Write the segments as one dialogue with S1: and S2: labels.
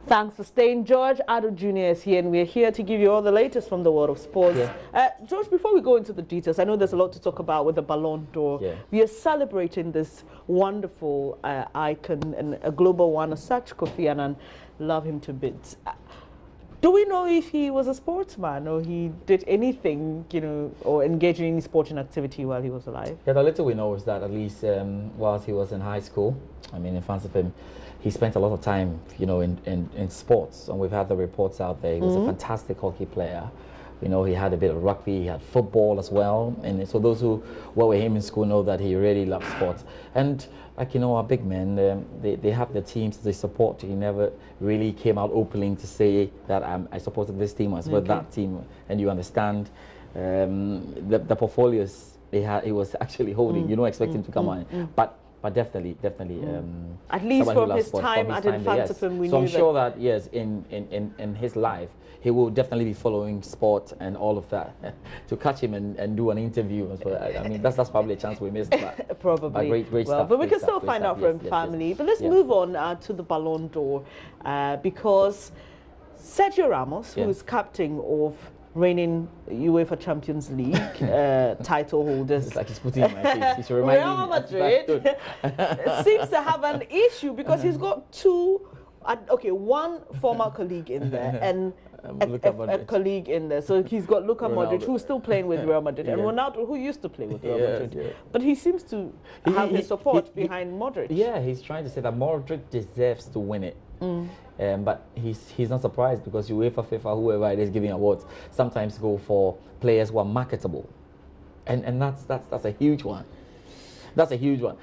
S1: Thanks for staying. George Addo Jr. is here, and we're here to give you all the latest from the world of sports. Yeah. George, before we go into the details, I know there's a lot to talk about with the Ballon d'Or. Yeah. We are celebrating this wonderful icon and a global one as such, Kofi Annan. Love him to bits. Do we know if he was a sportsman or he did anything, you know, or engaged in any sporting activity while he was alive?
S2: Yeah, the little we know is that at least whilst he was in high school, I mean, in front of him, he spent a lot of time, you know, in sports, and we've had the reports out there. He was a fantastic hockey player. You know, he had a bit of rugby, he had football as well, and so those who were with him in school know that he really loved sports. And like, you know, our big men, they have their teams they support. He never really came out openly to say that I supported this team, I supported that team, and you understand the portfolios he was actually holding. You don't expect him to come on, but definitely,
S1: at least from his time at Infantifim, we knew.
S2: So I'm sure that yes, in his life, he will definitely be following sport and all of that. To catch him and do an interview, I mean, that's probably a chance we missed. But,
S1: probably,
S2: great stuff.
S1: But we can still find out from family. But let's move on to the Ballon d'Or because Sergio Ramos, who is captain of reigning UEFA Champions League title holders.
S2: It's like he's putting in my face. He's reminding
S1: Real Madrid seems to have an issue because he's got one former colleague in there and a colleague in there. So he's got Luka Modric, who's still playing with Real Madrid, and Ronaldo, who used to play with Real Madrid. But he seems to have his support behind Modric.
S2: Yeah, he's trying to say that Modric deserves to win it. But he's not surprised because UEFA, FIFA, whoever it is giving awards sometimes go for players who are marketable, and that's a huge one. That's a huge one.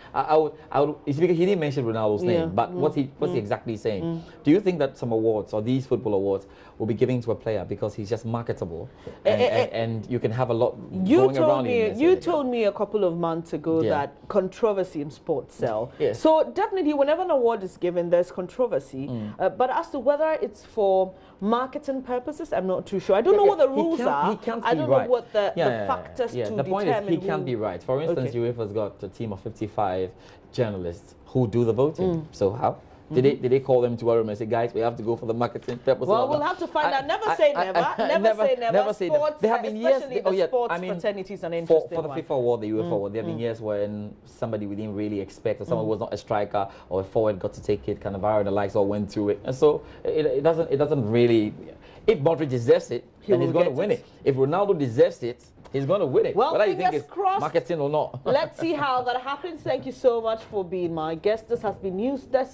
S2: It's because he didn't mention Ronaldo's name, but what's he exactly saying? Do you think that some awards or these football awards will be given to a player because he's just marketable and you can have a lot going around him?
S1: You told me a couple of months ago that controversy in sports sell. Yes. So definitely whenever an award is given, there's controversy. But as to whether it's for marketing purposes, I'm not too sure. I don't know what the rules are.
S2: He can't
S1: I don't
S2: know
S1: what the factors to determine.
S2: The point is he can't be right. For instance, UEFA's got a team of 55 journalists who do the voting. So how? Did they call them to a room and say, guys, we have to go for the marketing purpose?
S1: Well, we'll have to find out. Never say never. Never say never.
S2: There have been years.
S1: Sports fraternities and interesting
S2: for the FIFA award, the UEFA award, there have been years when somebody we didn't really expect, or someone was not a striker or a forward got to take it, kind of the likes all went through it, and so it doesn't really. If Modric deserves it, then he's going to win it. If Ronaldo deserves it, he's going to win it.
S1: Well,
S2: whether you think it's marketing or not.
S1: Let's see how that happens. Thank you so much for being my guest. This has been News Desk.